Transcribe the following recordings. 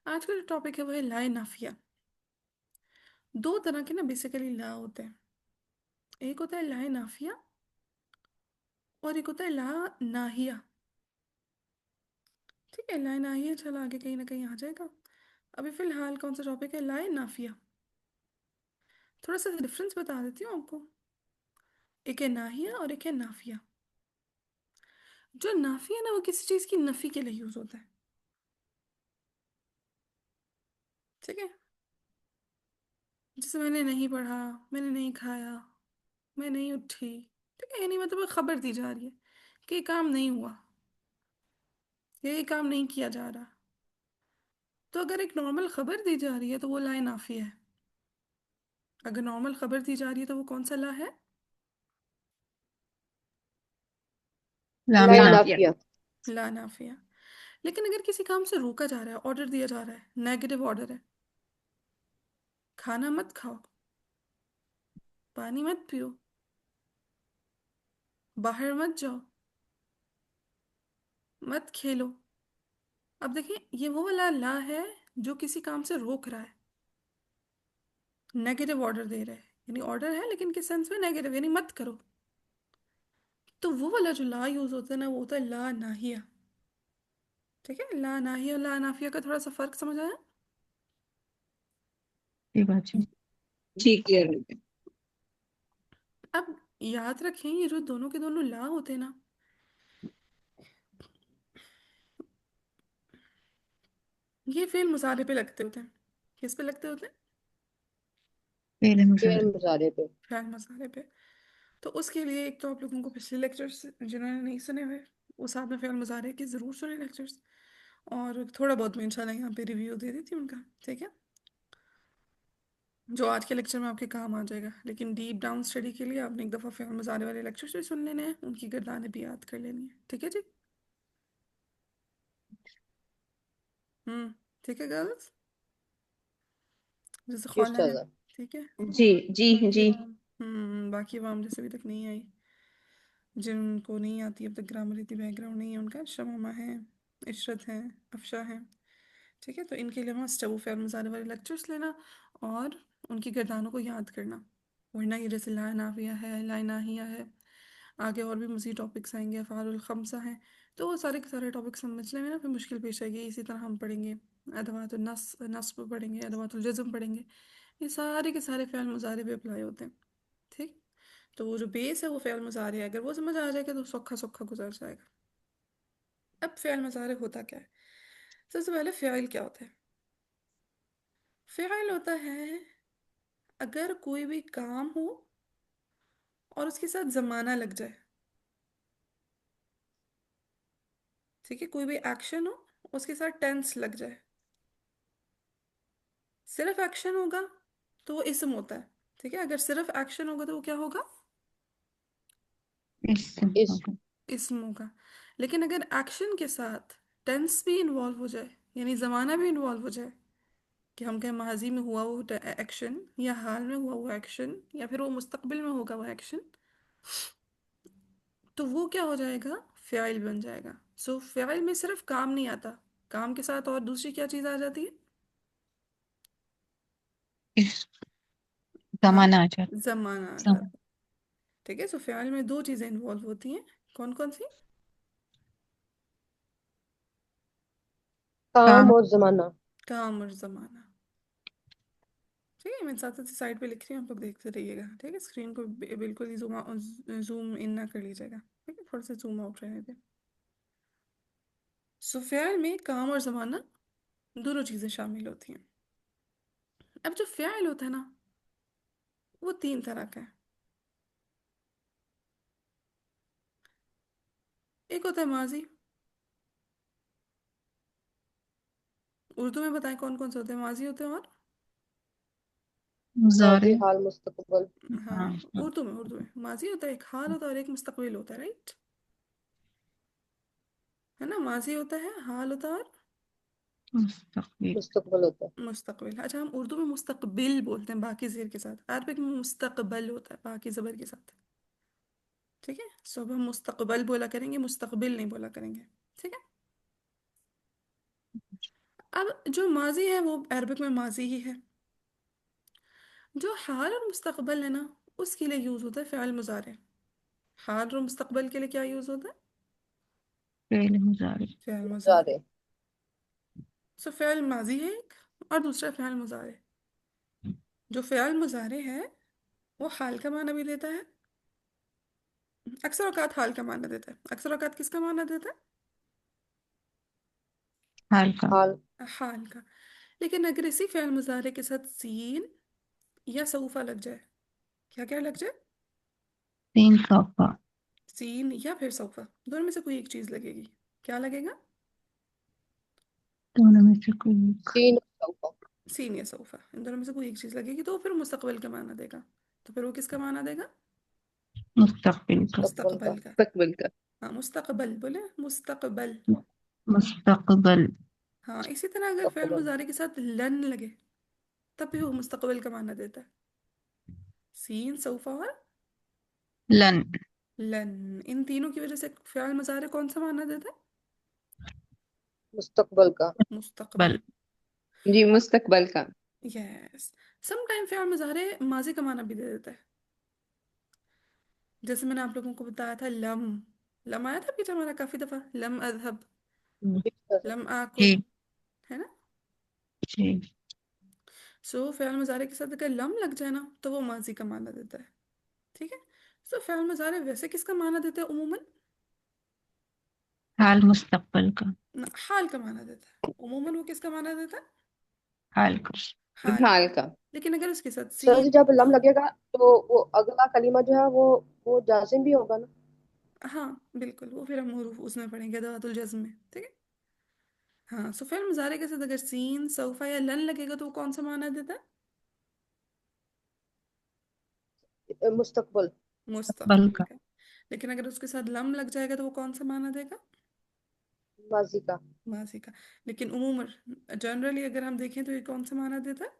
آج کا جو ٹاپک ہے وہ ہے لا نافیہ. دو طرح کے نا بیسیکلی لا ہوتے ہیں. ایک ہوتا ہے لا نافیہ اور ایک ہوتا ہے لا ناہیہ. ٹھیک ہے، لا ناہیہ چلو آگے کہیں نہ کہیں آ جائے گا. ابھی فی الحال کون سا ٹاپک ہے؟ لا نافیہ. تھوڑا سا ڈفرینس بتا دیتی ہوں آپ کو. ایک ہے ناہیہ اور ایک ہے نافیہ. جو نافیہ ہے نا وہ کسی چیز کی نفی کے لیے یوز ہوتا ہے. ٹھیک ہے، جیسے میں نے نہیں پڑھا، میں نے نہیں کھایا، میں نہیں اٹھی. ٹھیک ہے، یعنی مطلب خبر دی جا رہی ہے کہ یہ کام نہیں ہوا یا یہ کام نہیں کیا جا رہا. تو اگر ایک نارمل خبر دی جا رہی ہے تو وہ لا نافیہ ہے. اگر نارمل خبر دی جا رہی ہے تو وہ کون سا لا ہے؟ لام لا نافیہ. نافیہ. لا نافیہ. لیکن اگر کسی کام سے روکا جا رہا ہے، آرڈر دیا جا رہا ہے، نیگیٹو آرڈر ہے، کھانا مت کھاؤ، پانی مت پیو، باہر مت جاؤ، مت کھیلو. اب دیکھیں یہ وہ والا لا ہے جو کسی کام سے روک رہا ہے، نیگیٹو آرڈر دے رہا ہے. یعنی آرڈر ہے لیکن کس سینس میں؟ نیگیٹو، یعنی مت کرو. تو وہ والا جو لا یوز ہوتا ہے نا وہ ہوتا ہے لا ناہیہ. ٹھیک ہے، لا ناہیہ اور لا نافیہ کا تھوڑا سا فرق سمجھ آیا؟ یہ بات ٹھیک کلیئر ہو گیا. اب یاد رکھیں یہ جو دونوں کے دونوں لا ہوتے ہیں نا، یہ فعل مضارع پہ لگتے ہوتے ہیں. کس پہ لگتے ہوتے ہیں؟ فعل فعل مضارع. مضارع پہ. فعل مضارع پہ. تو اس کے لیے ایک تو آپ لوگوں کو پچھلے لیکچرز جنہوں نے نہیں سنے ہوئے وہ ساتھ میں فعل مضارع کے ضرور سنے لیکچرز. اور تھوڑا بہت میں انشاءاللہ یہاں پہ ریویو دے دیتی ہوں ان کا. ٹھیک ہے، جو آج کے لیکچر میں آپ کے کام آ جائے گا. لیکن ڈیپ ڈاؤن اسٹڈی کے لیے آپ نے ایک دفعہ فعل مضارع والے لیکچرز بھی سن لینے ہیں، ان کی گردانیں بھی یاد کر لینی ہیں. ٹھیک ہے جی. ہوں. ٹھیک ہے گرلز، جیسے جی خالہ ہے. استاذہ. ٹھیک ہے، جی جی باقی جی. عوام. باقی عوام جیسے ابھی تک نہیں آئی، جن کو نہیں آتی اب تک گرامر اتنی بیک گراؤنڈ نہیں ہے ان کا، شمامہ ہیں، عشرت ہیں، افشا ہیں. ٹھیک ہے، تو ان کے لیے مسٹ ہے وہ فعل مضارع والے لیکچرز لینا اور ان کی گردانوں کو یاد کرنا. ورنہ یہ جیسے لا نافیہ ہے، لا ناہیہ ہے، آگے اور بھی مزید ٹاپکس آئیں گے، افعال الخمسہ ہیں. تو وہ سارے کے سارے ٹاپک سمجھنے میں نا پھر مشکل پیش آئے گی. اسی طرح ہم پڑھیں گے ادوات نصب پڑھیں گے، ادوات الجزم پڑھیں گے. یہ سارے کے سارے فعل مضارع پہ اپلائی ہوتے ہیں. ٹھیک، تو وہ جو بیس ہے وہ فعل مضارع ہے. اگر وہ سمجھ آ جائے گا تو سوکھا سوکھا گزر جائے گا. اب فعل مضارع ہوتا کیا ہے؟ سب سے پہلے فعل کیا ہوتا ہے؟ فعل ہوتا ہے اگر کوئی بھی کام ہو اور اس کے ساتھ زمانہ لگ جائے. ٹھیک ہے، کوئی بھی ایکشن ہو اس کے ساتھ ٹینس لگ جائے. صرف ایکشن ہوگا تو وہ اسم ہوتا ہے. ٹھیک ہے، اگر صرف ایکشن ہوگا تو وہ کیا ہوگا؟ اس. اسم ہوگا. لیکن اگر ایکشن کے ساتھ ٹینس بھی انوالو ہو جائے، یعنی زمانہ بھی انوالو ہو جائے، کہ ہم کہیں ماضی میں ہوا وہ ایکشن، یا حال میں ہوا وہ ایکشن، یا پھر وہ مستقبل میں ہوگا وہ ایکشن، تو وہ کیا ہو جائے گا؟ فعل بن جائے گا. سو فعل میں صرف کام نہیں آتا، کام کے ساتھ اور دوسری کیا چیز آ جاتی ہے؟ اس ہاں، زمانہ آ جاتا. زمانہ آ زمان. جاتا ہے. ٹھیک ہے، سو فعل میں دو چیزیں انوالو ہوتی ہیں. کون کون سی؟ کام کام. اور زمانہ. کام اور زمانہ. ٹھیک ہے، میں ساتھ ساتھ سائڈ پہ لکھ رہی ہوں، آپ لوگ دیکھتے رہیے گا. ٹھیک ہے، اسکرین کو بالکل ہی زوم ان نہ کر لیجیے گا. ٹھیک ہے، تھوڑا سا زوم آؤٹ رہنے دیں. سو فعل میں کام اور زمانہ دونوں چیزیں شامل ہوتی ہیں. اب جو فعل ہوتا ہے نا وہ تین طرح کا ہے. ایک ہوتا ہے ماضی. اردو میں بتائیں کون کون سے ہوتے ہیں؟ ماضی ہوتے ہیں اور ماضی، مضارع. حال، مستقبل. ہاں، ہاں. اردو میں ماضی ہوتا ہے، ایک حال ہوتا ہے اور ایک مستقبل ہوتا ہے. رائٹ ہے نا؟ ماضی ہوتا ہے، حال ہوتا ہے اور مستقبل. مستقبل ہوتا ہے. مستقبل. اچھا، ہم اردو میں مستقبل بولتے ہیں باقی زیر کے ساتھ، عربک میں مستقبل ہوتا ہے باقی زبر کے ساتھ. ٹھیک ہے، سو اب ہم مستقبل بولا کریں گے، مستقبل نہیں بولا کریں گے. ٹھیک ہے. अब जो माजी है वो अरबिक में माजी ही है। जो हाल और मुस्तकबल है ना, उसके लिए यूज होता है फ़िल मुजारे। हाल और मुस्तकबल के लिए क्या यूज होता है? फेल मुजारे। फ़िल मुजारे। मुजारे। सो फ़िल माजी है एक, और दूसरा फ़िल मुजारे। जो फ़िल मुजारे है वो हाल का माना भी देता है, अक्सर औकात हाल का माना देता है। अक्सर औकात किसका माना देता हाल का। हाल। है? हाल का। लेकिन अगर इसी फ़िल मुजारे के साथ सीन या सऊफा लग जाए, क्या क्या लग जाए? तीन सौफा। सीन या फिर सऊफा, दोनों में से कोई एक चीज लगेगी। क्या लगेगा? दोनों में से कोई एक। सीन और सौफा। सीन या सऊफा, इन दोनों में से कोई एक चीज लगेगी, तो वो फिर मुस्तकबिल का माना देगा। तो फिर वो किसका माना देगा? मुस्तकबिल का। मुस्तकबिल का। मुस्तकबल का। मुस्तकबिल का। हाँ, मुस्तकबल बोले, मुस्तकबल। मुस्तकबल। हाँ, इसी तरह अगर फेल मुस्तकबिल। मुजारे के साथ लन लगे, तब भी वो मुस्तकबिल का माना देता है। सीन, सऊफा और लन। लन, इन तीनों की वजह से फेल मुजारे कौन सा माना देता है? मुस्तकबिल का। मुस्तकबल। बल। जी, मुस्तकबिल का। यस। सम टाइम फेल मुजारे माजी का माना भी दे देता है। जैसे मैंने आप लोगों को बताया था, लम। लम आया था पीछे हमारा काफी दफा, लम अजहब, जी सर। लम आकुल, जी। है ना? जी। सो फ़िल मुज़ारे के साथ अगर लम लग जाए ना, तो वो माजी का माना देता है। ठीक है। सो फ़िल मुज़ारे वैसे किसका माना देता है उमूमन? हाल मुस्तकबल का। हाल का माना देता है उमूमन। वो किसका माना देता है? हाल का। हाल हाल का। का। लेकिन अगर उसके साथ सर जी, सीन जब लम या, लगेगा तो वो अगला कलीमा जो है वो जाजिम भी होगा ना। हाँ बिल्कुल, वो फिर हम हुरूफ उसमें पढ़ेंगे अदावातुल जज़्म में। ठीक है। हाँ, सो फ़िल मुज़ारे के साथ अगर सीन, सौफा या लन लगेगा, तो वो कौन सा माना देता है? मुस्तकबिल। बल मुस्तकबिल का। का। लेकिन अगर उसके साथ लम लग जाएगा, तो वो कौन सा माना देगा? माजी का। माजी का। लेकिन उमूमन जनरली अगर हम देखें, तो ये कौन सा माना देता है?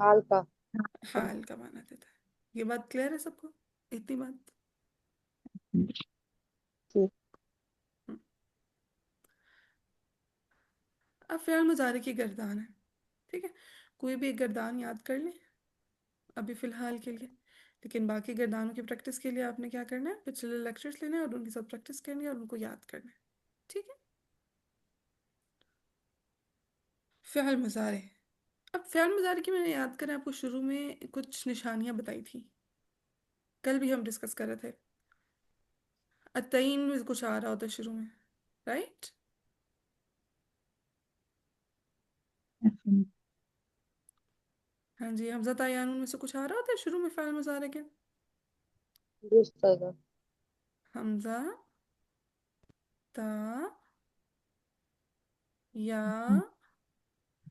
हाल का। हाल का माना देता है। ये बात क्लियर है सबको? इतनी बात। जी। हम्म। अब फ़िल मुज़ारे की गर्दान है। ठीक है। कोई भी एक गर्दान याद कर लें अभी फ़िलहाल के लिए। लेकिन बाकी गर्दानों की प्रैक्टिस के लिए आपने क्या करना है, पिछले लेक्चर्स लेने हैं और उनके साथ प्रैक्टिस करनी है और उनको याद करना है। ठीक है। फ़िल मुज़ारे। अब फ़िल मुज़ारे की मैंने याद करें आपको, शुरू में कुछ निशानियाँ बताई थी, कल भी हम डिस्कस कर रहे थे। अतईन में कुछ आ रहा होता है शुरू में, राइट? हाँ जी, हमज़ा तायानुन में से कुछ आ रहा होता है शुरू में फ़िल मुज़ारे के। जी सर। हमज़ा, ता, या,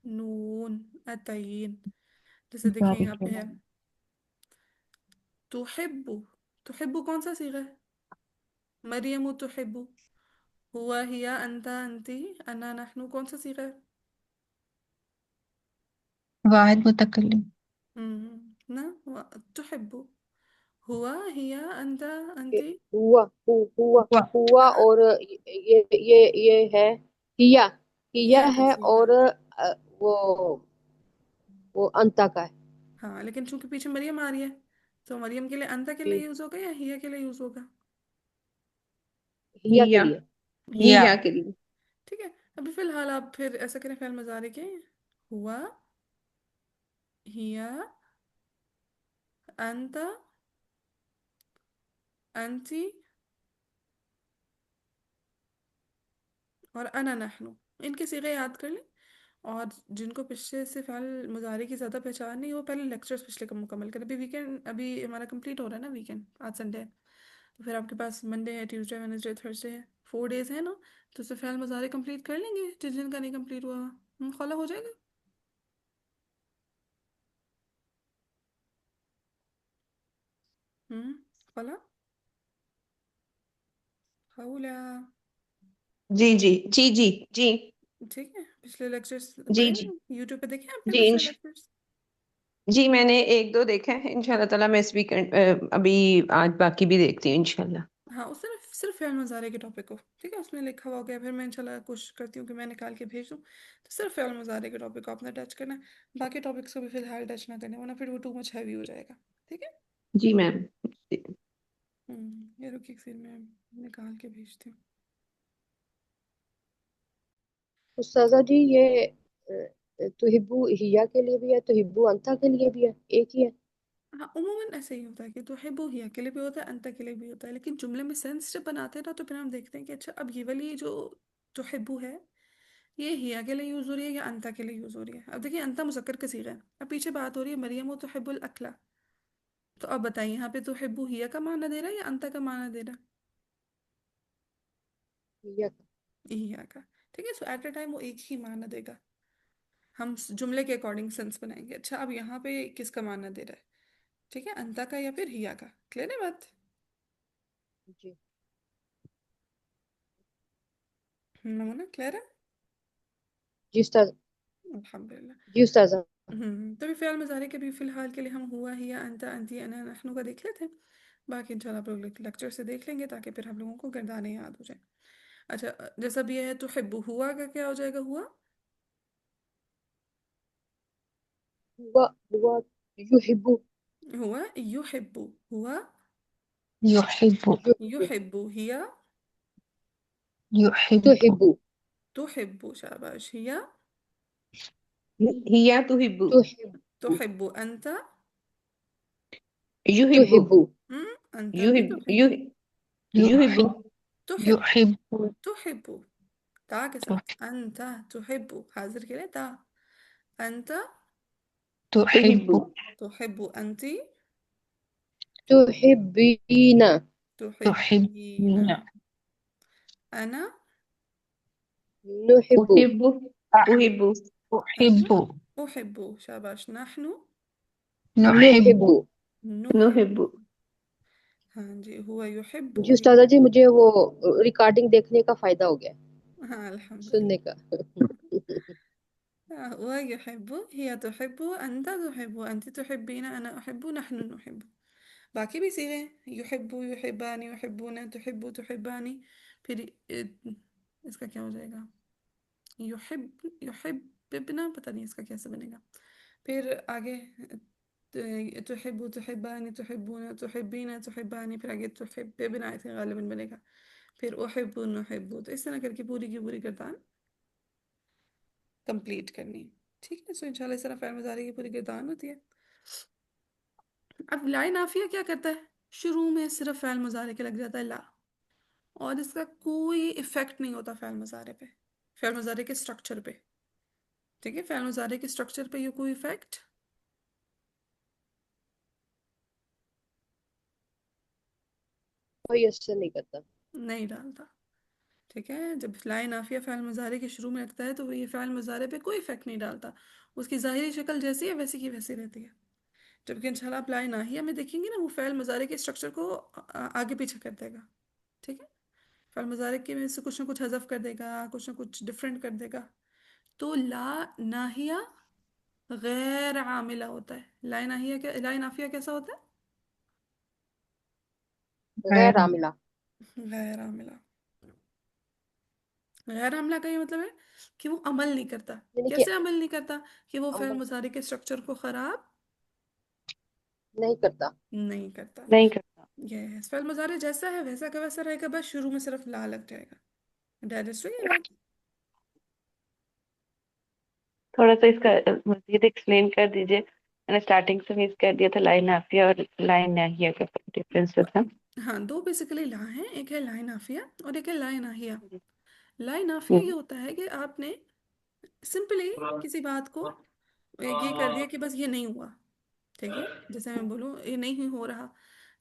नून, अतईन। जैसे देखिए मुजारे यहाँ के पे है, बाद। तुहिब्बु। तुहिब्बु कौन सा सीगा है? मरियम तुहिब्बु। हुआ, हिया, अंता, अंती, अना, नहनु कौन सा सीगा है? वाहिद मुतकल्लिम। ना, तुहिब्बु। हुआ, हिया, अंता, ये अंती। हुआ हुआ हुआ। हुआ हाँ, और ये है किया। किया हिया का है सीगा। और वो अंता का है। हाँ, लेकिन चूंकि पीछे मरियम आ रही है, तो मरियम के लिए अंता के लिए जी। यूज होगा या हिया के लिए यूज होगा? हिया के हिया। लिए। हिया हिया। हिया के के लिए। लिए। ठीक है। अभी फिलहाल आप फिर ऐसा करें, फ़िल मुज़ारे के, हुआ, हिया, अंता, अंती और अना नहनु। इनके सिगे याद कर लें। और जिनको पिछले से फ़िल मुज़ारे की ज़्यादा पहचान नहीं, वो पहले लेक्चर्स पिछले का मुकम्मल करें। अभी वीकेंड अभी हमारा कंप्लीट हो रहा है ना, वीकेंड आज संडे है, तो फिर आपके पास मंडे है, ट्यूसडे, वेडनेसडे, थर्सडे है, 4 डेज है ना। तो उससे फ़िल मुज़ारे कंप्लीट कर लेंगे, जिस दिन का नहीं कंप्लीट हुआ खला हो जाएगा। हम्म। खला, खौला। जी जी जी जी जी। ठीक है, पिछले लेक्चर्स जी पढ़े जी हैं, यूट्यूब पे देखे हैं आपने जी पिछले लेक्चर्स? जी, मैंने एक दो देखा है। इंशाल्लाह ताला मैं इस वीकेंड अभी आज बाकी भी देखती हूँ इंशाल्लाह। हाँ, उससे ना صرف فعل مضارع کے ٹاپک کو، ٹھیک ہے، اس میں لکھا ہوا ہو گیا، پھر میں انشاءاللہ کوشش کرتی ہوں کہ میں نکال کے بھیج دوں، تو صرف فعل مضارع کے ٹاپک کو آپ نے ٹچ کرنا ہے، باقی ٹاپکس کو بھی فی الحال ٹچ نہ کرنا ورنہ پھر وہ ٹو مچ ہیوی ہو جائے گا، ٹھیک ہے۔ جی میم۔ یہ رکیے پھر میں نکال کے بھیجتی ہوں۔ استاذہ جی یہ تحبو ہیا کے لیے بھی ہے، تحبو انتا کے لیے بھی ہے، ایک ہی ہے؟ ہاں عموماً ایسے ہی ہوتا ہے کہ تحبو ہی کے لیے بھی ہوتا ہے، انت کے لیے بھی ہوتا ہے، لیکن جملے میں سینس جب بناتے ہیں نا تو پھر ہم دیکھتے ہیں کہ اچھا اب یہ والی جو تحبو ہے یہ ہیا کے لیے یوز ہو رہی ہے یا انتا کے لیے یوز ہو رہی ہے۔ اب دیکھیے انتا مذکر کا صیغہ ہے، اب پیچھے بات ہو رہی ہے مریم و تحب الاکلا، تو اب بتائیے یہاں پہ تحبو ہیا کا معنی دے رہا ہے یا انتا کا معنی دے رہا ہیا کا۔ ہے؟ ہیا کا، ٹھیک ہے، سو ایٹ اے ٹائم وہ ایک ہی معنی دے گا، ہم جملے کے اکارڈنگ سینس بنائیں گے۔ اچھا اب یہاں پہ کس کا معنی دے رہا ہے، ٹھیک ہے، انتا کا یا پھر ہیا کا، کلیئر ہے بات؟ جی نمونہ کلیئر ہے؟ جی استاذ، الحمدللہ۔ جی استاذہ۔ تو بھی فعل مضارع کے بھی فی الحال کے لیے ہم ہوا ہیا انتا انتی انا نحنو کا دیکھ لیتے ہیں، باقی انشاءاللہ آپ لوگ لیکچر سے دیکھ لیں گے تاکہ پھر ہم لوگوں کو گردانے یاد ہو جائیں۔ اچھا جیسا بھی یہ ہے تحب، ہوا کا کیا ہو جائے گا؟ ہوا ہوا ہوا یحبو، ہوا یحب، ہوا یحب، یحبو، یحب، ہیا یحب، تحبو، تحب، شاباش، ہیا ہیا تحب، تحبو، تحب، انت یحب، تحبو، انت بھی یحب، تحب، یحب، تحب، یحب، تحب، تا کے ساتھ انت تحب، حاضر کے لیے تا، انت تحب، تحبو، تحب، انت تحبین، تحبين، تحبین، أنا نحبو، احب، احب، أنا احب، أحب، شاباش، نحن نحب، نحبو۔ نحب، نحب۔ ہاں جی، هو يحب جی وهي استاذہ جی مجھے وہ ریکارڈنگ دیکھنے کا فائدہ ہو گیا، हाँ الحمد سننے لله، کا۔ هو يحب، هي تحب، أنت تحب، أنت تحبين، أنا أحب، نحن نحب، باقی بھی صيغے ہیں، يحب، يحبان، يحبون، تحب، تحبان، پھر اس کا کیا ہو جائے گا؟ یحب، یحببنا، پتہ نہیں اس کا کیسے بنے گا، پھر آگے تحب، تحبان، تحبون، تحبین، تحبانی، پھر آگے تحببنا آئے تھے غالباً بنے گا، پھر احب، نحب، تو اس طرح کر کے پوری کی پوری گردان کمپلیٹ کرنی ہے، ٹھیک ہے، سو انشاءاللہ اس طرح فعل مضارع کی پوری گردان ہوتی ہے۔ اب لا نافیہ کیا کرتا ہے؟ شروع میں صرف فعل مضارع کے لگ جاتا ہے لا، اور اس کا کوئی افیکٹ نہیں ہوتا فعل مضارع پہ، فعل مضارع کے اسٹرکچر پہ، ٹھیک ہے، فعل مضارع کے اسٹرکچر پہ یہ کوئی افیکٹ کوئی اثر نہیں کرتا۔ نہیں ڈالتا، ٹھیک ہے، جب لا نافیہ فعل مضارع کے شروع میں لگتا ہے تو وہ یہ فعل مضارع پہ کوئی افیکٹ نہیں ڈالتا، اس کی ظاہری شکل جیسی ہے ویسی کی ویسی رہتی ہے، جبکہ انشاءاللہ آپ لا ناہیہ میں دیکھیں گے نا وہ فعل مضارع کے اسٹرکچر کو آگے پیچھے کر دے گا، ٹھیک ہے، فعل مضارع کے میں سے کچھ نہ کچھ حذف کر دے گا، کچھ نہ کچھ ڈفرینٹ کر دے گا، تو لا ناہیہ غیر عاملہ ہوتا ہے، لا ناہیہ لا نافیہ کیسا ہوتا غیر عاملہ، ہے؟ غیر عاملہ، غیر عاملہ کا یہ مطلب ہے کہ وہ عمل نہیں کرتا، یعنی کہ کیسے عمل نہیں کرتا؟ کہ وہ فعل عمل مضارع کے اسٹرکچر کو خراب نہیں کرتا۔ نہیں کرتا، نہیں کرتا۔ یہ فعل مضارع جیسا ہے ویسا کا ویسا رہے گا، بس شروع میں صرف لا لگ جائے گا، ڈائجسٹ ہوئی یہ بات؟ تھوڑا سا اس کا مزید ایکسپلین کر دیجیے، میں نے اسٹارٹنگ سے مس کر دیا تھا، لائن نافیہ اور لائن ناہیہ کا ڈفرینس جو تھا۔ ہاں دو بیسیکلی لا ہیں، ایک ہے لا نافیہ اور ایک ہے لا ناہیہ۔ لا نافیہ یہ ہوں، ہوتا ہے کہ آپ نے سمپلی کسی بات کو یہ کر دیا کہ بس یہ نہیں ہوا، ٹھیک ہے، جیسے میں بولوں یہ نہیں ہو رہا،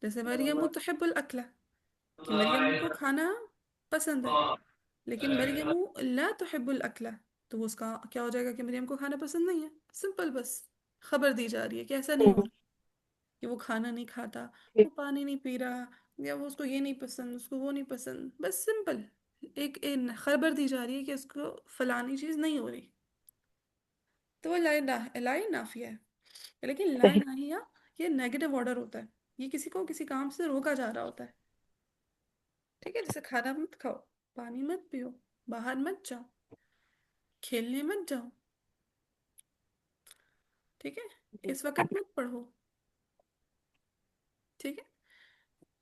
جیسے مریم تحب الاکلہ، کہ مریم کو کھانا پسند ہے، لیکن مریم لا تحب الاکلہ، تو اس کا کیا ہو جائے گا کہ مریم کو کھانا پسند نہیں ہے، سمپل، بس خبر دی جا رہی ہے کہ ایسا نہیں ہو ہوں، رہا کہ وہ کھانا نہیں کھاتا، وہ ٹھیک، پانی نہیں پی رہا، یا وہ اس کو یہ نہیں پسند، اس کو وہ نہیں پسند، بس سمپل ایک خبر دی جا رہی ہے کہ اس کو فلانی چیز نہیں ہو رہی، تو وہ لا نافیہ ہے، لیکن لا صحیح، ناہیہ یہ نیگیٹو آرڈر ہوتا ہے، یہ کسی کو کسی کام سے روکا جا رہا ہوتا ہے، ठीक है, जैसे खाना मत खाओ, पानी मत पियो, बाहर मत जाओ, खेलने मत जाओ, ठीक है, जी। इस वक्त मत पढ़ो, ठीक है।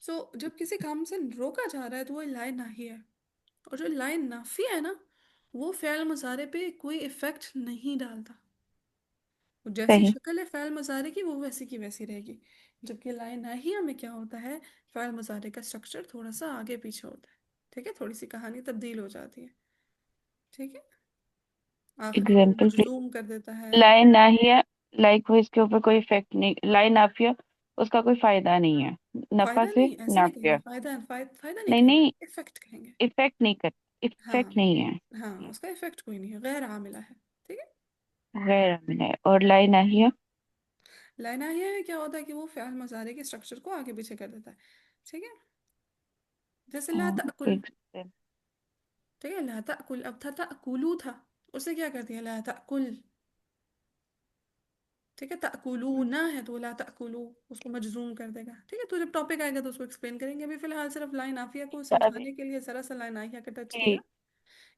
सो जब किसी काम से रोका जा रहा है तो वो लाइन नाही है, और जो लाइन नाफी है ना, वो फ़ेल मुजारे पे कोई इफेक्ट नहीं डालता। वो जैसी सही। शक्ल है फ़ेल मुजारे की वो वैसी की वैसी रहेगी। जबकि लाइन नाहिया में क्या होता है, फ़ेल मुजारे का स्ट्रक्चर थोड़ा सा आगे पीछे होता है, ठीक है, थोड़ी सी कहानी तब्दील हो जाती है, ठीक है, आखिर में वो एग्जाम्पल मजलूम कर देता है। लाइन नाहिया, लाइक वो इसके ऊपर कोई इफेक्ट नहीं, लाइन नाफिया उसका कोई फायदा नहीं है। नफा फायदा से नहीं ऐसे नहीं कहेंगे, नाफिया। फायदा नहीं नहीं कहेंगे, नहीं, इफेक्ट कहेंगे। इफेक्ट नहीं कर, इफेक्ट हाँ, नहीं है। हाँ, उसका इफेक्ट कोई नहीं है, गैर आमिला है, ठीक है। गैर अमल है। और लाइन नाहिया। लाइनाहिया में क्या होता है कि वो फ़िल मुज़ारे के स्ट्रक्चर को आगे पीछे कर देता है, ठीक है। जैसे ला तअकुल, एक ठीक है, ला तअकुल, अब था तअकुलू था, उसे क्या कर दिया, ला तअकुल, ठीक है, तअकुलूना है तो ला तअकुलू, उसको मजजूम कर देगा, ठीक है। तो जब टॉपिक आएगा तो उसको एक्सप्लेन करेंगे, अभी फिलहाल सिर्फ लाइन नाफिया को अभी समझाने के लिए ज़रा सा लाइन नाहिया का टच किया, ठीक।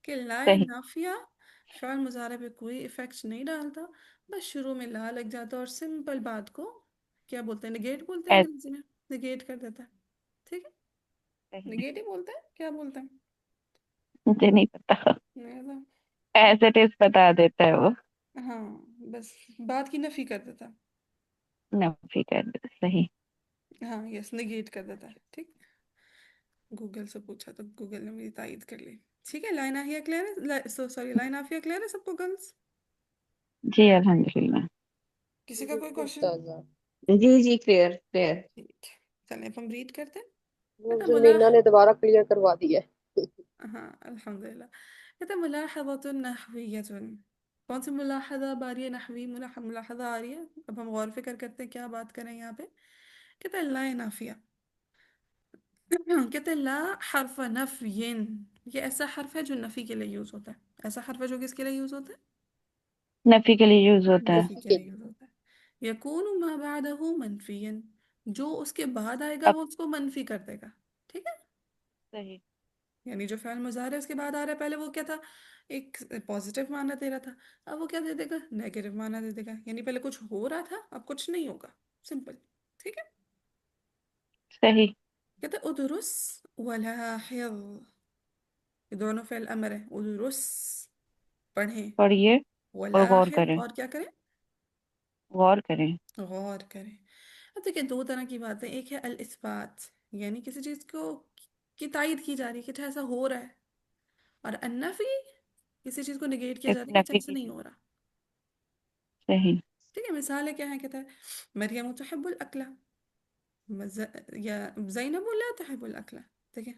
कि लाइन सही। नाफिया फ़िल मुज़ारे पे कोई इफेक्ट नहीं डालता, बस शुरू में ला लग जाता है और सिंपल बात को क्या बोलते हैं, निगेट बोलते हैं ऐस- अंग्रेजी में, निगेट कर देता है, ठीक है। सही। निगेट ही बोलते हैं, क्या बोलते हैं, मुझे नहीं पता। नहीं तो, एज इट इज बता देता है वो। हाँ, बस बात की नफी कर देता है, नफी कर देता, सही। हाँ, यस, निगेट कर देता है, ठीक। गूगल से पूछा तो गूगल ने मेरी तायीद कर ली, ठीक है। लाइन आहिया क्लियर है, सॉरी, लाइन आफिया क्लियर है सबको गर्ल्स? जी अल्हम्दुलिल्लाह। किसी का कोई जी क्वेश्चन? उस्ताजा। जी जी, क्लियर क्लियर। ठीक है, चलिए अब हम रीड करते हैं। वो कहता ज़मीना मुलाह, ने दोबारा क्लियर करवा दिया है। हाँ अल्हम्दुलिल्लाह। कहता मुलाहज़तुन नहविय्यतुन, कौन सी मुलाहज़ा आ रही है, नहवी मुलाहज़ा आ रही है। अब हम गौर फिक्र करते हैं क्या बात करें यहाँ पे। कहता है ला नाफिया, कहते हैं ला हर्फ नफयिन, ये ऐसा हर्फ है जो नफी के लिए यूज होता है, ऐसा हर्फ है जो किसके लिए यूज होता है, नफी के लिए यूज होता है। नफी नफी के के लिए लिए। यूज होता है। यकूनु मा बादहु मनफियन, जो उसके बाद आएगा अब वो उसको मनफी कर देगा, ठीक है। सही। यानी जो फ़ेल मुज़ारे उसके बाद आ रहा है, पहले वो क्या था, एक पॉजिटिव माना दे रहा था, अब वो क्या दे देगा, नेगेटिव माना दे देगा। यानी पहले कुछ हो रहा था अब कुछ नहीं होगा, सिंपल, ठीक है। सही। कहते उदरुस वलाहिज़, ये दोनों फ़ेल अमर है, उदरुस पढ़ें, पढ़िए और गौर वलाहिज़ करें। और क्या करें, गौर करें। गौर करें। अब देखिए दो तरह की बातें, एक है अल इस्बात, यानी किसी चीज़ को की तायीद की जा रही है कि अच्छा ऐसा हो रहा है, और अन्नफी, किसी चीज़ को निगेट किया जा रहा है कि अच्छा नफी ऐसा की नहीं चीज। हो रहा, सही। ठीक है। मिसाल है क्या है, कहता है मरियम तुहिब्बुल अक्ला, या ज़ैनब ला तुहिब्बुल अक्ला, ठीक है।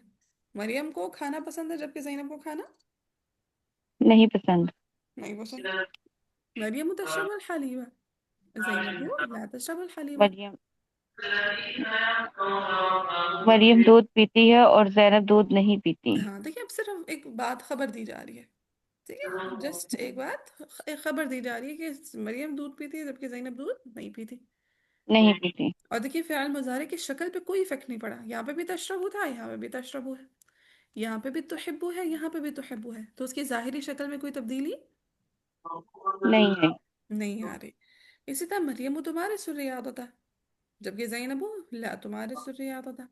मरियम को खाना पसंद है जबकि ज़ैनब को खाना नहीं पसंद। नहीं पसंद। मरियम तशरबुल हलीब, ज़ैनब ला तशरबुल हलीब। मरियम मरियम दूध पीती है और जैनब दूध नहीं पीती। हाँ, देखिए अब सिर्फ एक बात खबर दी जा रही है, ठीक है, जस्ट एक बात, एक खबर दी जा रही है कि मरियम दूध पीती है जबकि ज़ैनब दूध नहीं पीती। नहीं पीती। और देखिए फ़ियाल मुज़ारे की शक्ल पे कोई इफेक्ट नहीं पड़ा, यहाँ पे भी तशरबु था, यहाँ पे भी तशरबु है, यहाँ पे भी तुहिब्बु है, यहाँ पे भी तुहिब्बु है, तो उसकी ज़ाहिरी शक्ल में कोई तब्दीली नहीं है। नहीं आ रही। इसी तरह मरियम तुम्हारे सुर्रियात होता, जबकि ज़ैनब ला तुम्हारे सुर्रियात होता।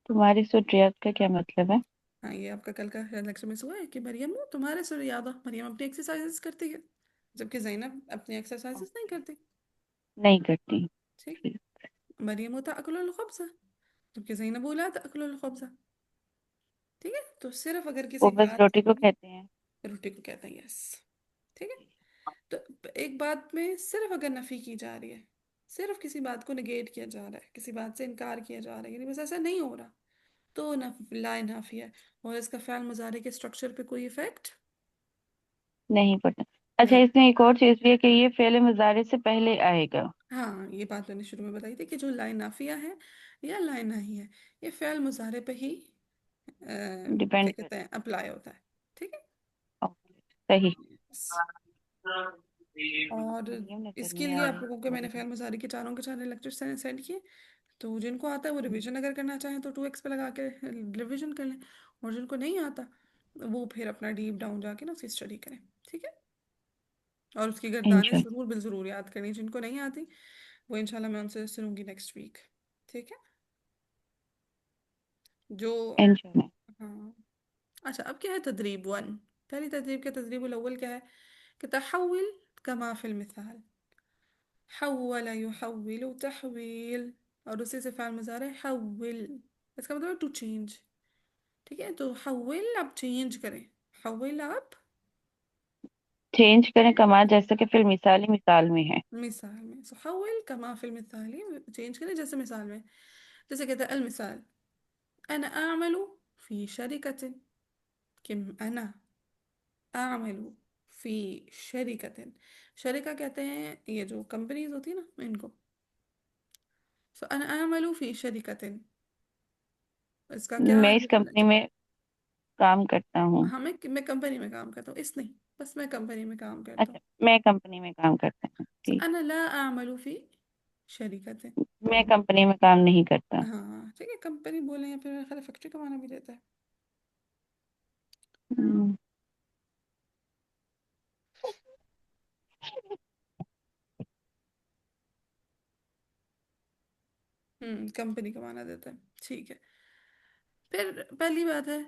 तुम्हारी सुर्रियत का क्या मतलब है? हाँ, ये आपका कल का लेक्चर में हुआ है कि मरियम तुम्हारे सुर्रियात, मरियम अपनी एक्सरसाइजेस करती है जबकि ज़ैनब अपनी एक्सरसाइजेस नहीं करती, नहीं करती। ठीक। मरियम तअकुलुल खुब्ज़ जबकि ज़ैनब ला तअकुलुल खुब्ज़, ठीक है। तो सिर्फ अगर वो किसी बस बात रोटी को को, कहते हैं। रोटी को कहते हैं, यस, ठीक है। तो एक बात में सिर्फ अगर नफी की जा रही है, सिर्फ किसी बात को निगेट किया जा रहा है, किसी बात से इनकार किया जा रहा है, यानी बस ऐसा नहीं हो रहा, तो ला नाफी है, और इसका फ़ैल मुज़ारे के स्ट्रक्चर पे कोई इफेक्ट नहीं पड़ता। अच्छा, नहीं। इसमें एक और चीज भी है कि ये फेले मुजारे से पहले आएगा। हाँ, ये बात मैंने शुरू में बताई थी कि जो लाइन नाफिया है या लाइन नहीं है, ये फ़ैल मुज़ारे पे ही क्या डिपेंड कहते करता हैं, अप्लाई होता है, ठीक है। है। सही। Yes। और मरियम ने इसके करनी है लिए और आप लोगों को मैंने मरियम। फ़ैल मुज़ारे के चारों लेक्चर सेंड किए, تو جن کو آتا ہے وہ ریویژن اگر کرنا چاہیں تو 2x پہ لگا کے ریویژن کر لیں، اور جن کو نہیں آتا وہ پھر اپنا ڈیپ ڈاؤن جا کے نا اسے اسٹڈی کریں، ٹھیک ہے؟ اور اس کی گردانیں انشاء ضرور بالضرور یاد کرنی، جن کو نہیں آتی وہ انشاءاللہ میں ان سے سنوں گی نیکسٹ ویک، ٹھیک ہے؟ جو انشاء اللہ. ہاں اچھا، اب کیا ہے تدریب 1؟ پہلی تدریب کا تدریب الاول کیا ہے کہ تحول کما فی المثال، حول يحول تحویل، اور اسی سے فعل مضارع حول، اس کا مطلب ٹو چینج، ٹھیک ہے؟ تو حول آپ چینج کریں، حول آپ چینج کریں کما، جیسا کہ فی المثالی مثال میں ہے. مثال میں، سو حول کما فی المثال، چینج کریں جیسے مثال میں، جیسے کہتے ہیں المثال انا اعمل فی شرکت، کہ انا اعمل فی شرکت، شرکہ کہتے ہیں یہ جو کمپنیز ہوتی ہیں نا ان کو، سو انا اعمل فی شرکت، اس کا کیا میں آگے اس بولا کمپنی میں کام کرتا ہوں. ہاں میں کمپنی میں کام کرتا ہوں، اس نہیں، بس میں کمپنی میں کام کرتا اچھا، ہوں، میں کمپنی میں کام کرتا ہوں. سو ٹھیک. انا لا اعمل فی شرکت، میں کمپنی میں کام نہیں کرتا. ہاں ٹھیک ہے، کمپنی بولیں یا پھر میرا خیال ہے فیکٹری کا معنی بھی دیتا ہے. ہم، کمپنی کا معنی دیتا ہے، ٹھیک ہے؟ پھر پہلی بات ہے،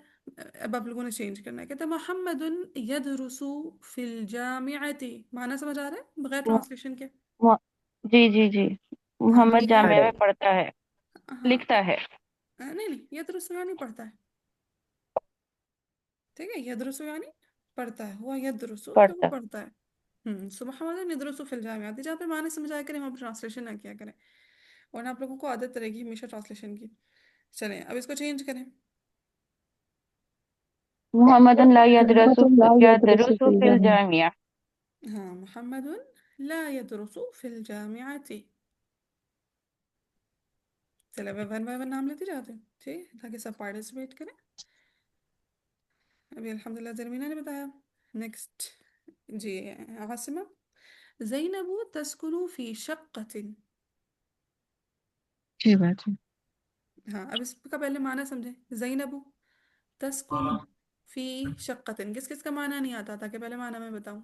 اب آپ لوگوں نے چینج کرنا ہے، کہتے ہیں محمد یدرس فی الجامعۃ، معنی سمجھ آ رہا ہے بغیر م- ٹرانسلیشن کے؟ م- جی جی جی. ہاں محمد جامعہ میں پڑھتا ہے، ہاں لکھتا ہے. نہیں نہیں، یدرس یعنی پڑھتا ہے، ٹھیک ہے؟ یدرس یعنی پڑھتا ہے، ہوا یدرس تو وہ پڑھتا. پڑھتا ہے. سو محمد یدرس فی الجامعۃ، جہاں پہ معنی سمجھایا کریں وہاں پہ ٹرانسلیشن نہ کیا کریں، ورنہ آپ لوگوں کو عادت رہے گی ہمیشہ ٹرانسلیشن کی. چلیں اب اس کو چینج کریں، محمد لا يدرس محمد لا يدرس يدرس في في الجامعة. الجامعة. ہاں محمد لا يدرس فی الجامعۃ. چلے اب ون بائی ون نام لیتے جاتے ہیں، ٹھیک، تاکہ سب پارٹیسپیٹ کریں. ابھی الحمدللہ زرمینہ نے بتایا. نیکسٹ جی عاصمہ، زینب تسکن فی شقۃ. جی بات ہے. ہاں اب اس کا پہلے معنی سمجھیں، زینب تسکن فی شقۃ، کس کس کا معنی نہیں آتا تاکہ پہلے معنی میں بتاؤں؟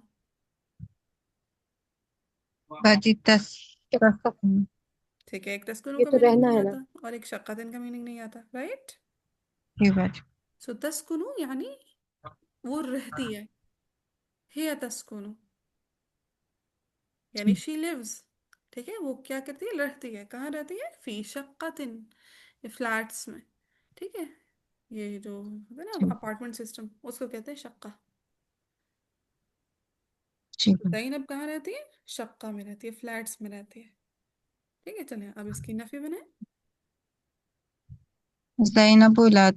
باجی ٹھیک ہے، ایک تسکنو یہ کا تو میننگ رہنا نہیں ہے نا. آتا اور ایک شقتن کا میننگ نہیں آتا، رائٹ؟ جی بات. سو تسکنو یعنی وہ رہتی ہے، ہی تسکنو یعنی شی لیوز، ٹھیک ہے؟ وہ کیا کرتی ہے؟ رہتی ہے، کہاں رہتی ہے؟ فی شقتن، فلیٹس میں، ٹھیک ہے؟ یہ جو ہوتا ہے نا جی اپارٹمنٹ سسٹم، اس کو کہتے ہیں شقہ. جی تو زینب کہاں رہتی ہے؟ شقہ میں رہتی ہے، فلیٹس میں رہتی ہے، ٹھیک ہے؟ چلیں اب اس کی نفی بنائیں. زینب لا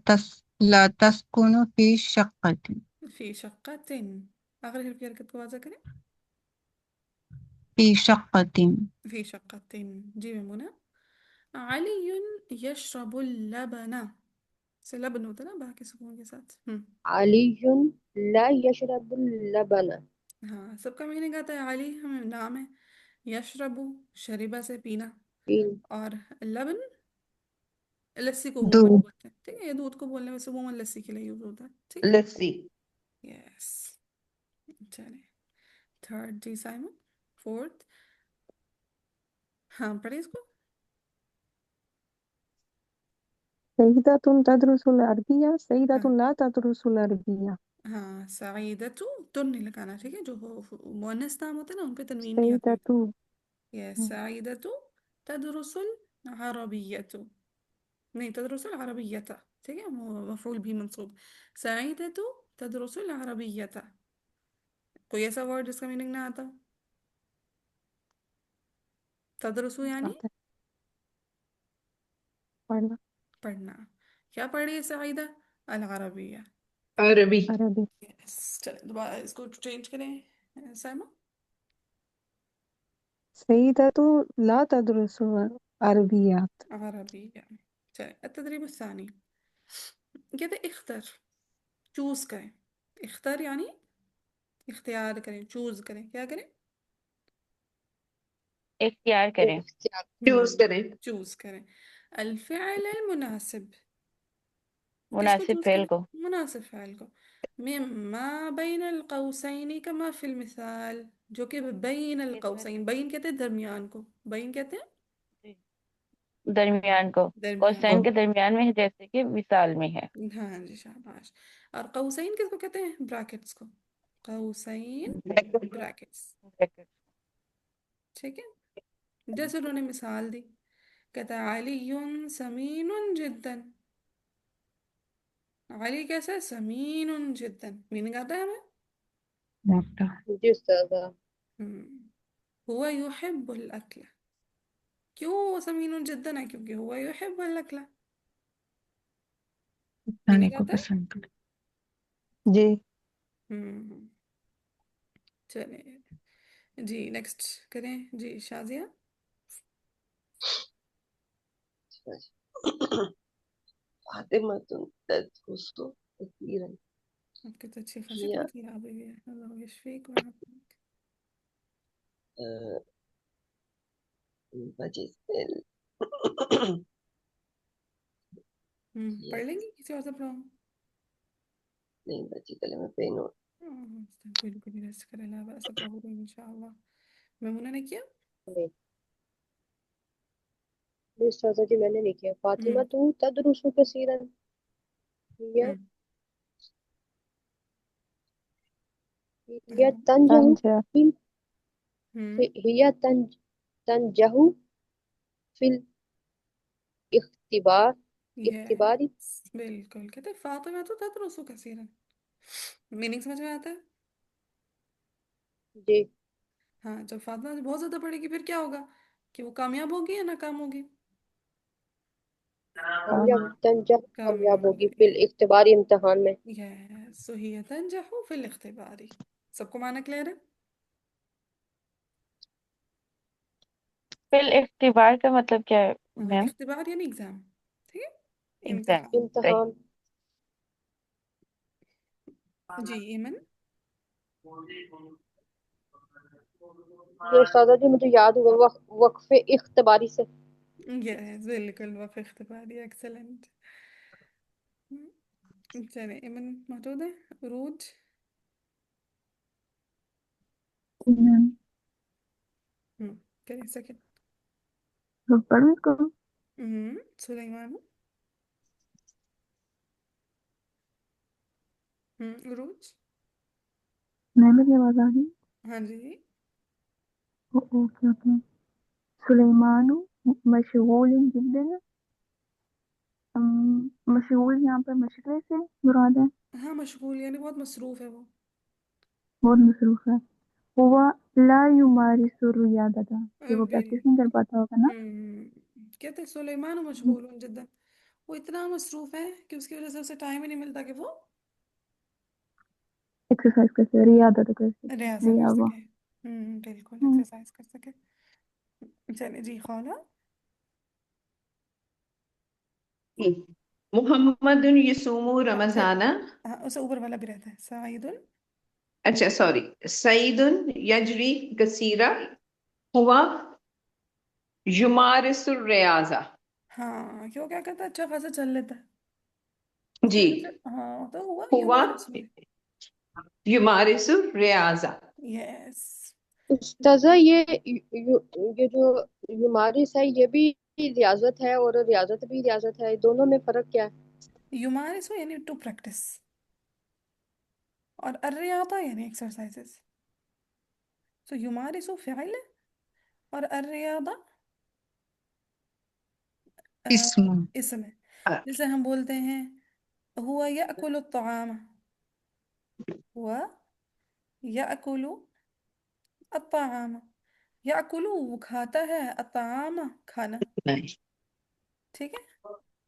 تسكن في شقة. فی شقتن، آخر حرف کی حرکت کو واضح کریں، في شقة. فی شقتن. جی میمونہ، علی یشرب اللبن، سے لبن ہوتا ہے نا باقی سکون کے ساتھ. علي لا يشرب اللبن. ہاں سب کا میننگ آتا ہے، علی ہمیں نام ہے، یشربو شریبہ سے پینا، اور لبن لسی کو عموماً دودھ. بولتے ہیں، ٹھیک ہے؟ یہ دودھ کو بولنے میں سے عموماً لسی کے لیے یوز ہوتا ہے، ٹھیک ہے؟ لسی. یس. چلیں تھرڈ جی سائمن، فورتھ، ہاں پڑھیں اس کو. سيدة تدرس العربية. سيدة ہاں لا تدرس العربية. ہاں سعیدتو تن نہیں لگانا، ٹھیک ہے؟ جو مؤنث نام ہوتے ہیں نا ان پہ تنوین نہیں آتی. سيدة. یس سعیدتو تدرس العربیت، نہیں تدرس العربیت، ٹھیک ہے؟ مفعول بھی منصوب. سعیدتو تدرس العربیت، کوئی ایسا ورڈ جس کا میننگ نہ آتا؟ تدرسو یعنی پڑھنا. پڑھنا. کیا پڑھ رہی ہے سعیدہ؟ العربیہ. عربي. عربي. یس. چلیں دوبارہ اس کو چینج کریں سائمہ. سيدة لا تدرس عربيات. عربیہ. چلیں التدریب الثانی، کہتے ہیں اختر، چوز کریں. اختر یعنی اختیار کریں، چوز کریں، کیا کریں؟ اختیار کریں. چوز کریں. چوز کریں. الفعل المناسب، किसको मुनासिब चूज फेल करें? को। मुनासिब फ़ाइल को। मिम्मा बैन अलकौसैनी कमा फिल मिसाल, जो कि बैन इसमें अलकौसैन, बैन कहते हैं दरमियान को, बैन कहते हैं से दरमियान को, दरमियान कोसाइन को। के दरमियान में है, जैसे कि मिसाल में है। हाँ जी शाबाश। और कौसैन किसको कहते हैं? ब्रैकेट्स को, कौसैन ब्रैकेट्स। ठीक है, जैसे उन्होंने मिसाल दी, कहता है अलीयुन समीनुन जिद्दन। अली कैसा है? समीनुन जिद्दन। मीनिंग आता है हमें? जी उस्तादा। हुआ युहिब्बुल अक्ल। क्यों वो समीनुन जिद्दन है? क्योंकि हुआ युहिब्बुल अक्ल। खाने मीनिंग को आता है? पसंद कर। जी। हम्म। चलिए जी, नेक्स्ट करें जी शाजिया। फातिमा तुम तदरुसु कसीरन आपकी तो अच्छी खासी हिया तबीयत खराब हुई है, अल्लाह यशफीक व याफीक। बजिल पढ़ लेंगी, किसी और से पढ़ाऊँ? नहीं बची गले में पेन हो। कोई कोई रेस्ट करे ला बस कहूँ इंशाल्लाह। मैमुना ने किया? नहीं नहीं उस्तादा जी मैंने नहीं किया। फातिमा हम्म तू तदरुसु कसीरन हिया हम्म हिया हाँ तंजहु तंज फिल हम्म हिया तंजहु फिल इख्तिबार इख्तिबारी। यस बिल्कुल, कहते हैं फातिमा तो तदरुसु कसीरन। मीनिंग समझ में आता है? जी। हाँ, जब फातिमा बहुत ज्यादा पढ़ेगी फिर क्या होगा? कि वो कामयाब होगी या नाकाम होगी? कामयाब तंजहु कामयाब कामयाब होगी होगी। फिल इख्तिबारी इम्तिहान में। यस, सो हिय तंजहु फिल इख्तिबारी। सबको माना क्लियर है? फिर इख्तिबार का मतलब क्या है मैम? इख्तिबार यानी एग्जाम। ठीक है, एग्जाम। इम्तिहान। सही। इम्तिहान। जी ईमन। ये उस्तादा जी मुझे याद हुआ वक्फे इख्तिबारी से। यस बिल्कुल, वफ़ इख्तिबारी, एक्सेलेंट। चलिए ईमन मौजूद है? उरूज। मैम करिए सेकंड। तो पढ़ो इसको। सुलेमान। उरूज। मैम मेरी आवाज आ रही हाँ जी। है? Okay okay. सुलेमानु मशगूल जिद्दन। मशगूल यहाँ पर मशगले से मुराद है। हाँ, मशगूल यानी बहुत मसरूफ़ है वो। बहुत मसरूफ है। हुआ ला युमारिसु रियादता, कि वो बिल प्रैक्टिस नहीं कर पाता होगा ना। कहते सुलेमान मशगूल जिद्दन। वो इतना मसरूफ़ है कि उसकी वजह से उसे टाइम ही नहीं मिलता कि वो एक्सरसाइज करते रियादत कर सके, रियाज़ा कर रियावा। सके। बिल्कुल, हम्म, एक्सरसाइज कर सके। चलिए जी खौला। मुहम्मदुन यसूमु रमजाना। हाँ, उसे ऊपर वाला भी रहता है, साइदुल। अच्छा सॉरी। सईदुन यजरी कसीरा। हुआ युमारिसुर रियाजा। हाँ, क्यों क्या करता है? अच्छा खासा चल लेता है। उसकी जी। वजह से हाँ, तो हुआ हुआ युमारिसु है। युमारिसुर रियाजा। यस। उस्ताजा ये जो युमारिस है ये भी रियाजत है और रियाजत भी रियाजत है। दोनों में फर्क क्या है? युमारिसु यानी टू प्रैक्टिस, और अर्रियादा यानी एक्सरसाइजेस। सो युमारिसु फ़िल है, और अर्रियादा इसम। इसम है। जैसे हम बोलते हैं हुआ याकुलु त्ताम, हुआ याकुलु अत्ताम। याकुलु वो खाता है, अत्ताम खाना। नहीं। ठीक है,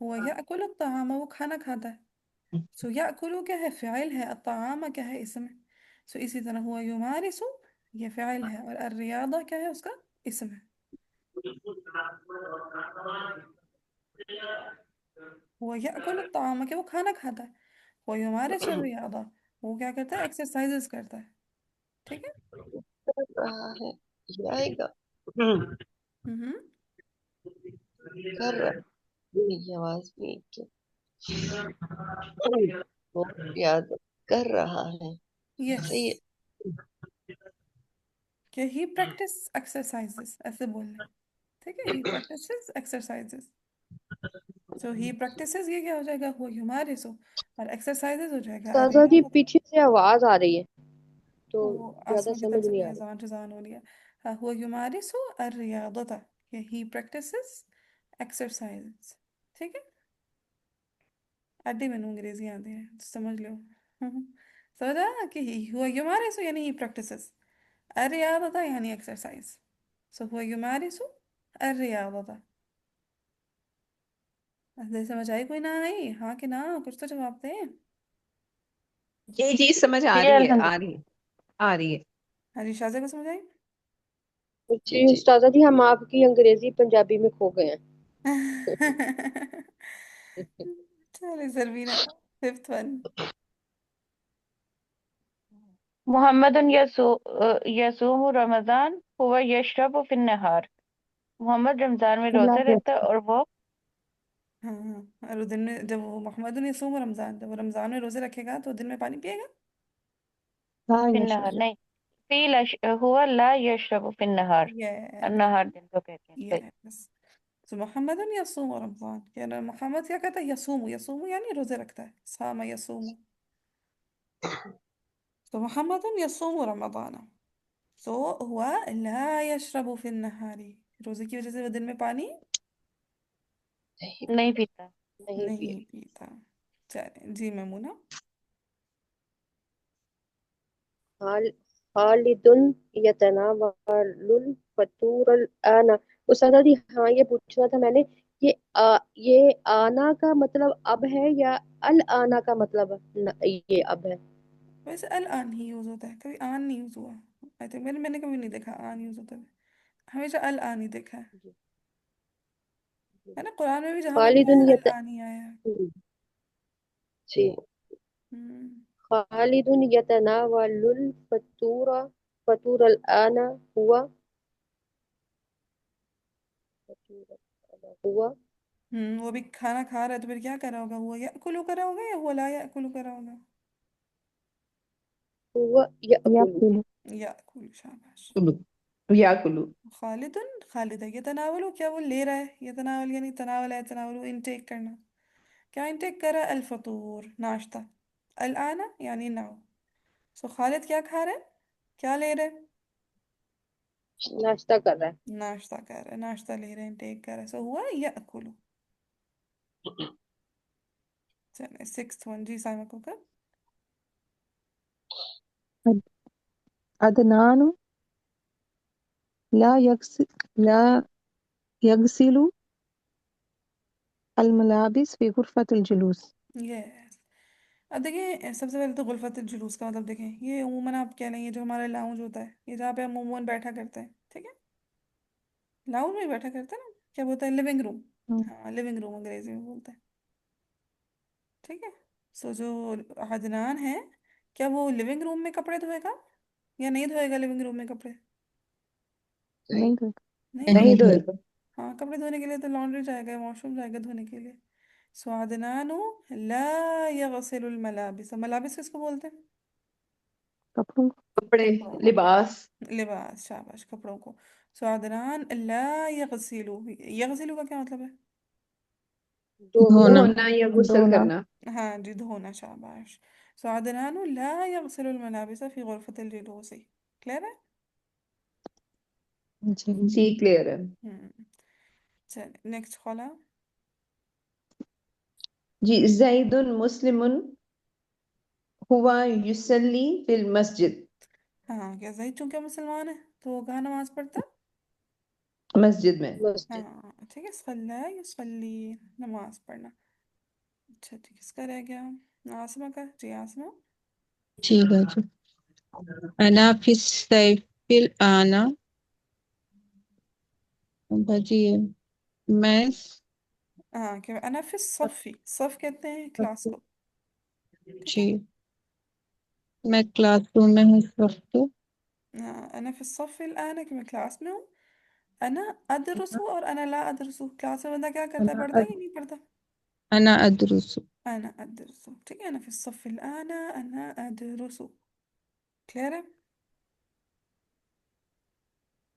हुआ याकुलु त्ताम वो खाना खाता है। सो याकुलु क्या है? फ़िल है। अत्ताम क्या है? इसम है। सो इसी तरह हुआ युमारिसु, ये फ़िल है, और अर्रियादा क्या है? उसका इसम है। हुआ याकुलु त्ताम के वो खाना खाता है। हुआ युमारिसु अर्रियादा, वो क्या करता है? एक्सरसाइजेस करता है। ठीक है। कर रहा है ये आएगा। हम्म कर रहा है। ये आवाज भी वो याद कर रहा है। यस, सही है। कि ही प्रैक्टिस एक्सरसाइजेस ऐसे बोलना है, ठीक है, ही प्रैक्टिसेस एक्सरसाइजेस। सो ही प्रैक्टिसेस ये क्या हो जाएगा, हुआ हमारे सो, और एक्सरसाइजेस हो जाएगा अरे साजा यार जी बता। पीछे से आवाज आ रही है तो वो ज्यादा आसमा की तरफ समझ से नहीं कोई आ रही। अजान रजान हो रही है। हाँ, हुआ युमारिसु अर्रियादता, कि ही प्रैक्टिसेस एक्सरसाइज, ठीक है। अड्डी मैनू अंग्रेजी आती है तो समझ लो। समझा कि ही हुआ युमारिसु यानी ही प्रैक्टिसेस, अर्रियादता यानी एक्सरसाइज। सो हुआ युमारिसु अर्रियादता। समझ आई कोई ना आई, हाँ कि ना, कुछ तो जवाब दे। जी समझ आ जी रही है, आ अल्हम्दुलिल्लाह। रही है, आ रही है। हाँ जी, शाज़ा को समझ आई। जी उस्ताजा जी हम आपकी अंग्रेजी पंजाबी में खो गए हैं। चलिए सरवीना, फिफ्थ वन। मुहम्मदुन यसूमु रमजान हुवा यशरबु फिन नहार। मोहम्मद रमजान में ला रोजा रखता है यस्कुत और वो हाँ हाँ, और वो दिन में जब वो मोहम्मद यसूम रमज़ान, जब वो रमज़ान में रोज़े रखेगा तो दिन में पानी पिएगा। ला फिन नहार यशकुत नहीं, हुवा ला यशरबु फिन नहार। और यस नहार दिन को कहते हैं, सही। यस। तो मोहम्मद यसूम रमज़ान, क्या मोहम्मद क्या कहता है, यसूम, यसूम यानी रोज़े रखता है, सामा यसूम। तो मोहम्मद यसूम रमज़ान, सो हुआ ला यशरबु फिन नहारी, रोज़े की वजह से वो दिन में पानी नहीं पीता। नहीं नहीं पिए। पीता। चले जी मैमूना। हाल खालिदुन यतनावलुल फतूरल आना। उस्ताद जी हाँ ये पूछना था मैंने, ये आना का मतलब अब है या अल आना का मतलब ये अब है। वैसे अल आन ही यूज़ होता है, कभी आन नहीं यूज़ हुआ। आई थिंक मैंने कभी नहीं देखा आन यूज़ होता है, हमेशा अल आन ही देखा जी, जी। है ना, कुरान में भी जहाँ पे भी खालिदुन आया अल यत आन ही आया है। जी हम्म। खालिदुन यतनावलुल फतूरा फतूरल आना हुआ फतूरल आना हुआ वो भी खाना खा रहा है तो फिर क्या कर रहा होगा, हुआ या कुलू कर रहा होगा या हुआ ला या कुलू कर रहा होगा। हुआ यअकुलु। यकुलु या कुलू, शाबाश। कुलू, या कुलू। खालिदुन, खालिद है, ये तनावल, क्या वो ले रहा है, ये तनावल यानी तनावल है, तनावल वो इनटेक करना। क्या इनटेक कर रहा है, अल फतूर नाश्ता, अल आना यानी नाउ। सो खालिद क्या खा रहा है, क्या ले रहा है, नाश्ता कर रहा है। नाश्ता कर रहा है, नाश्ता ले रहे हैं, टेक कर रहा है, सो हुआ याकुलु। चलिए सिक्स्थ वन जी, साइमा को कर। अद- अदनानु ला यग्स ला यगसिलु अल मलाबिस फी गुरफतिल जुलूस। यस। अब देखिए, सबसे पहले तो गुरफतुल जुलूस का मतलब देखें, ये उमूमन आप कह लेंगे जो हमारा लाउंज होता है, ये जहाँ पे हम उमूमन बैठा करते हैं, ठीक है, लाउंज में ही बैठा करते हैं ना, क्या बोलते हैं, लिविंग रूम। हाँ, लिविंग रूम अंग्रेजी में बोलते हैं, ठीक है। सो जो अदनान है, क्या वो लिविंग रूम में कपड़े धोएगा या नहीं धोएगा लिविंग रूम में कपड़े, नहीं नहीं तो नहीं नहीं धोएगा। धोएगा। हाँ, कपड़े धोने के लिए तो लॉन्ड्री जाएगा, वॉशरूम जाएगा धोने के लिए। सो अदनानु ला यगसिलुल मलाबिस, मलाबिस किसको बोलते हैं, कपड़ों को कपड़े, कपड़ों को, लिबास। लिबास, शाबाश, कपड़ों को। सो अदनान ला यगसिलु, यगसिलु का क्या मतलब है, धोना। धोना या गुस्ल धोना करना। हाँ जी, धोना, शाबाश। सो अदनानु ला यगसिलुल मलाबिस फी गुरफतिल जुलूसी। क्लियर है। जी जी क्लियर है। हम्म। चलिए नेक्स्ट कॉलम। जी ज़ैदुन मुस्लिमुन हुवा युसल्ली फिल मस्जिद। हाँ, क्या सही, चूंकि मुसलमान है तो वो कहाँ नमाज पढ़ता है। मस्जिद में। मस्जिद। हाँ ठीक है, सल्ला युसल्ली, नमाज पढ़ना। अच्छा ठीक है, इसका रह गया आसमा का, जी आसमा। ठीक है जी। अना फिस सैफिल आना बजिए मैं हाँ, क्या अनाफिस सफ़ी, सफ़ कहते हैं क्लास को, ठीक है। जी मैं क्लासरूम में हूँ इस वक्त। हाँ, अनाफिस सफ़ी आना कि मैं क्लास में हूँ। انا ادرسو اور انا لا ادرسو، کلاس میں بندہ کیا کرتا ہے، أنا پڑھتا ہے أد- کہ نہیں پڑھتا؟ أنا أدرس. انا ادرسو، ٹھیک ہے، انا فی الصف الان انا ادرسو. کلیئر ہے؟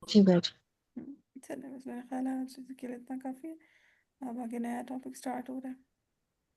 جی باجی. چلے بس میرا خیال ہے آج کے لیے اتنا کافی ہے. اب آگے نیا ٹاپک سٹارٹ ہو رہا ہے.